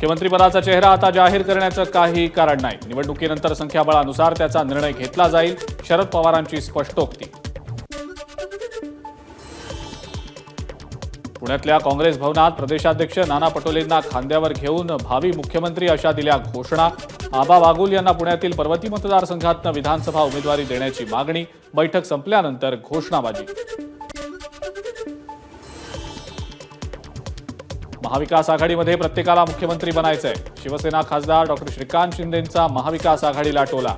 मुख्यमंत्रीपदाचा चेहरा आता जाहीर करण्याचं काही कारण नाही। निवडणुकीनंतर संख्याबळानुसार त्याचा निर्णय घेतला जाईल, शरद पवारांची स्पष्टोक्ती। पुण्यातल्या काँग्रेस भवनात प्रदेशाध्यक्ष नाना पटोलेंना खांद्यावर घेऊन भावी मुख्यमंत्री अशा दिल्या घोषणा। आबा बागुल यांना पुण्यातील पर्वती मतदारसंघातून विधानसभा उमेदवारी देण्याची मागणी। बैठक संपल्यानंतर घोषणाबाजी। महाविकास आघाडीमध्ये प्रत्येकाला मुख्यमंत्री बनायचंय। शिवसेना खासदार डॉ. श्रीकांत शिंदेंचा महाविकास आघाडीला टोला।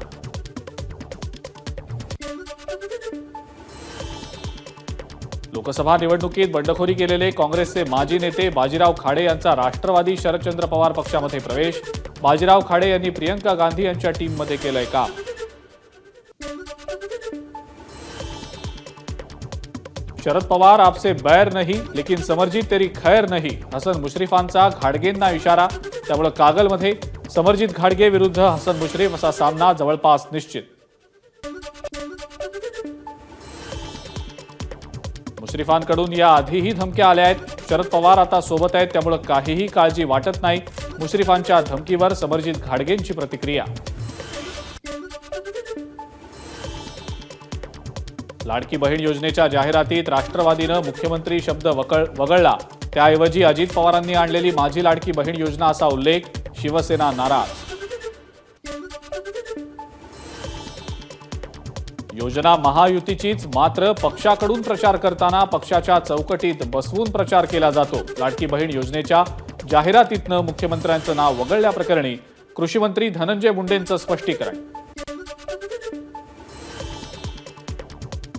लोकसभा निवडणुकीत बंडखोरी केलेले काँग्रेसचे माजी नेते बाजीराव खाडे यांचा राष्ट्रवादी शरदचंद्र पवार पक्षामध्ये प्रवेश। बाजीराव खाडे यांनी प्रियंका गांधी यांच्या टीममध्ये केलंय काम। शरद पवार आपसे बैर नहीं लेकिन समरजीत तेरी खैर नहीं, हसन मुश्रीफांचा घाडगेंना इशारा। त्यामुळे कागलमध्ये समरजीत घाडगे विरुद्ध हसन मुश्रीफ असा सामना जवळपास निश्चित। मुश्रीफांकडून या आधीही धमक्या आल्या आहेत। शरद पवार आता सोबत आहेत, त्यामुळे काहीही काळजी वाटत नाही। मुश्रीफांच्या धमकीवर समरजीत घाडगेंची प्रतिक्रिया। लाडकी बहीण योजनेच्या जाहिरातीत राष्ट्रवादीनं मुख्यमंत्री शब्द वगळला। त्याऐवजी अजित पवारांनी आणलेली माझी लाडकी बहीण योजना असा उल्लेख। शिवसेना नाराज। योजना महायुतीचीच, मात्र पक्षाकडून प्रचार करताना पक्षाच्या चौकटीत बसवून प्रचार केला जातो। लाडकी बहीण योजनेच्या जाहिरातीतनं मुख्यमंत्र्यांचं नाव वगळल्याप्रकरणी कृषी मंत्री धनंजय मुंडेंचं स्पष्टीकरण।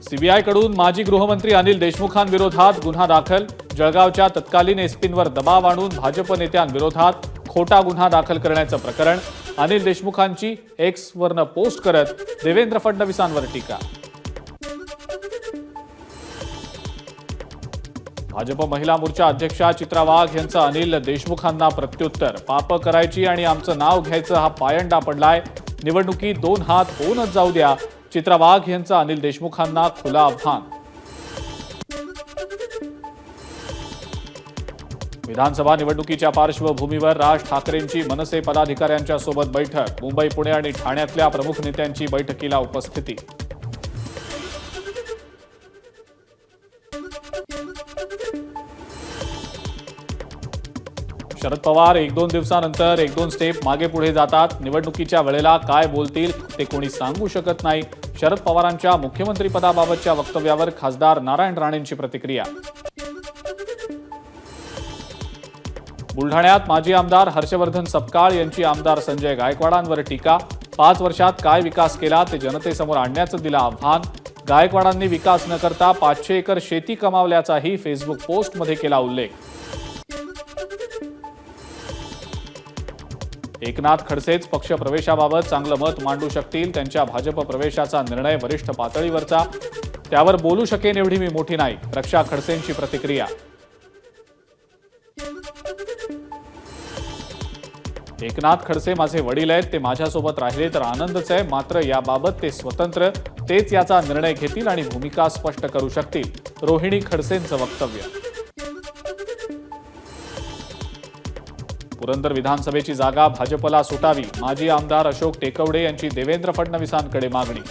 सीबीआयकडून माजी गृहमंत्री अनिल देशमुखांविरोधात गुन्हा दाखल। जळगावच्या तत्कालीन एसपींवर दबाव आणून भाजप नेत्यांविरोधात खोटा गुन्हा दाखल करण्याचं प्रकरण। अनिल देशमुखांची एक्सवरनं पोस्ट करत देवेंद्र फडणवीसांवर टीका। भाजप महिला मोर्चा अध्यक्षा चित्रा वाघ यांचं अनिल देशमुखांना प्रत्युत्तर। पाप करायची आणि आमचं नाव घ्यायचं हा पायंडा पडलाय। निवडणुकीत 2 हात होऊनच जाऊ द्या। चित्रा वाघ यांचं अनिल देशमुखांना खुलं आव्हान। विधानसभा निवडणुकीच्या पार्श्वभूमीवर राज ठाकरेंची मनसे पदाधिकाऱ्यांच्या सोबत बैठक। मुंबई, पुणे आणि ठाण्यातल्या प्रमुख नेत्यांची बैठकीला उपस्थिती। शरद पवार 1-2 दिवसानंतर 1-2 स्टेप मागे पुढे जातात। निवडणुकीच्या वेळेला काय बोलतील ते कोणी सांगू शकत नाही। शरद पवारांच्या मुख्यमंत्रीपदाबाबतच्या वक्तव्यावर खासदार नारायण राणेंची प्रतिक्रिया। बुलढाण्यात माजी आमदार हर्षवर्धन सपकाळ यांची आमदार संजय गायकवाडांवर टीका। 5 वर्षात काय विकास केला ते जनतेसमोर आणण्याचं दिलं आव्हान। गायकवाडांनी विकास न करता 500 एकर शेती कमावल्याचाही फेसबुक पोस्टमध्ये केला उल्लेख। एकनाथ खडसेच पक्ष प्रवेशाबाबत चांगलं मत मांडू शकतील। त्यांच्या भाजप प्रवेशाचा निर्णय वरिष्ठ पातळीवरचा, त्यावर बोलू शकेन एवढी मी मोठी नाही, रक्षा खडसेंची प्रतिक्रिया। एकनाथ खडसे माझे वडील आहेत, ते माझ्यासोबत राहिले तर आनंदच आहे, मात्र याबाबत ते स्वतंत्र, तेच याचा निर्णय घेतील आणि भूमिका स्पष्ट करू शकतील, रोहिणी खडसेंचं वक्तव्य। पुरंदर विधानसभेची जागा भाजपला सुटावी, माजी आमदार अशोक टेकवडे यांची देवेंद्र फडणवीसांकडे मागणी।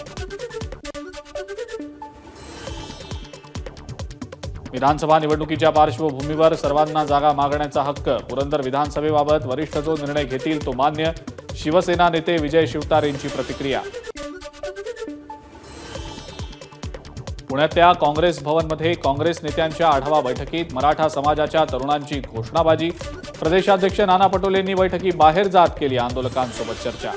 विधानसभा निवडणुकीच्या पार्श्वभूमीवर सर्वांना जागा मागण्याचा हक्क। पुरंदर विधानसभेबाबत वरिष्ठ जो निर्णय घेतील तो मान्य, शिवसेना नेते विजय शिवतारेंची प्रतिक्रिया। पुण्यातल्या काँग्रेस भवनमध्ये काँग्रेस नेत्यांच्या आढावा बैठकीत मराठा समाजाच्या तरुणांची घोषणाबाजी। प्रदेशाध्यक्ष नाना पटोलेंनी बैठकीबाहेर जात केली आंदोलकांसोबत चर्चा।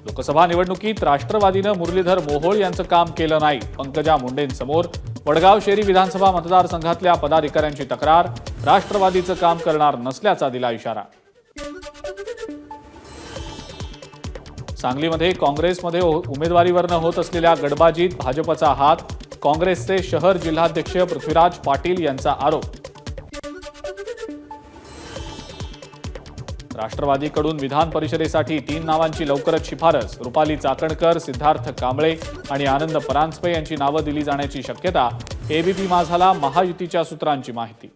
लोकसभा निवडणुकीत राष्ट्रवादीनं मुरलीधर मोहोळ यांचं काम केलं नाही, पंकजा मुंडेंसमोर। वडगाव शेरी विधानसभा मतदारसंघातल्या पदाधिकाऱ्यांची तक्रार, राष्ट्रवादीचं काम करणार नसल्याचा दिला इशारा। सांगलीमध्ये काँग्रेसमध्ये उमेदवारीवर न होत असलेल्या गडबाजीत भाजपचा हात, काँग्रेसचे शहर जिल्हाध्यक्ष पृथ्वीराज पाटील यांचा आरोप। राष्ट्रवादीकडून विधान परिषदेसाठी 3 नावांची लवकरच शिफारस। रुपाली चाकणकर, सिद्धार्थ कांबळे आणि आनंद परांजपे यांची नावं दिली जाण्याची शक्यता। एबीपी माझाला महायुतीच्या सूत्रांची माहिती।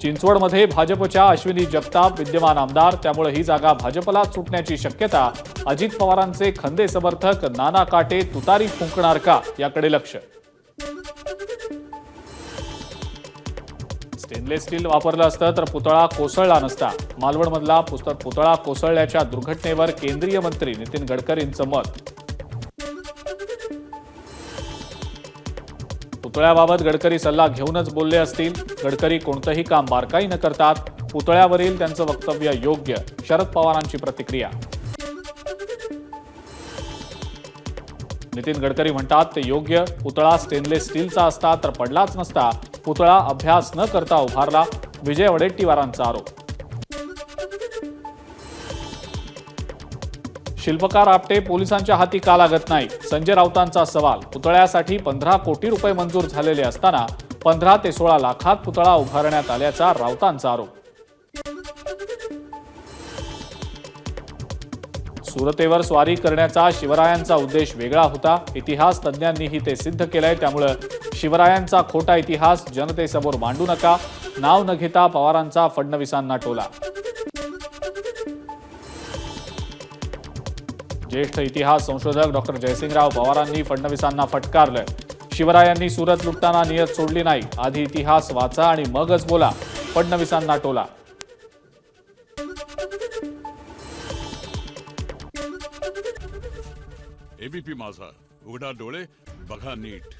चिंचवडमध्ये भाजपच्या अश्विनी जगताप विद्यमान आमदार, त्यामुळे ही जागा भाजपला सुटण्याची शक्यता. अजित पवारांचे खंदे समर्थक नाना काटे तुतारी फुंकणार का, याकडे लक्ष. स्टेनलेस स्टील वापरलं असतं तर पुतळा कोसळला नसता. मालवणमधला पुतळा कोसळल्याच्या दुर्घटनेवर केंद्रीय मंत्री नितीन गडकरींचं मत. पुतळ्याबाबत गडकरी सल्ला घेऊनच बोलले असतील. गडकरी कोणतंही काम बारकाईनं करतात. पुतळ्यावरील त्यांचं वक्तव्य योग्य, शरद पवारांची प्रतिक्रिया. नितीन गडकरी म्हणतात ते योग्य. पुतळा स्टेनलेस स्टीलचा असता तर पडलाच नसता. पुतळा अभ्यास न करता उभारला, विजय वडेट्टीवारांचा आरोप. शिल्पकार आपटे पोलिसांच्या हाती का लागत नाही, संजय राऊतांचा सवाल. पुतळ्यासाठी 15 कोटी रुपये मंजूर झालेले असताना 15 ते 16 लाखात पुतळा उभारण्यात आल्याचा राऊतांचा आरोप. सुरतेवर स्वारी करण्याचा शिवरायांचा उद्देश वेगळा होता. इतिहास तज्ज्ञांनीही ते सिद्ध केलंय. त्यामुळे शिवरायांचा खोटा इतिहास जनतेसमोर मांडू नका, नाव न घेता पवारांचा फडणवीसांना टोला. ज्येष्ठ इतिहास संशोधक डॉक्टर जयसिंगराव पवारांनी फडणवीसांना फटकारलंय. शिवरायांनी सुरत लुटताना नियत सोडली नाही, आधी इतिहास वाचा आणि मगच बोला, फडणवीसांना टोला. एबीपी माझा, उघडा डोळे बघा नीट.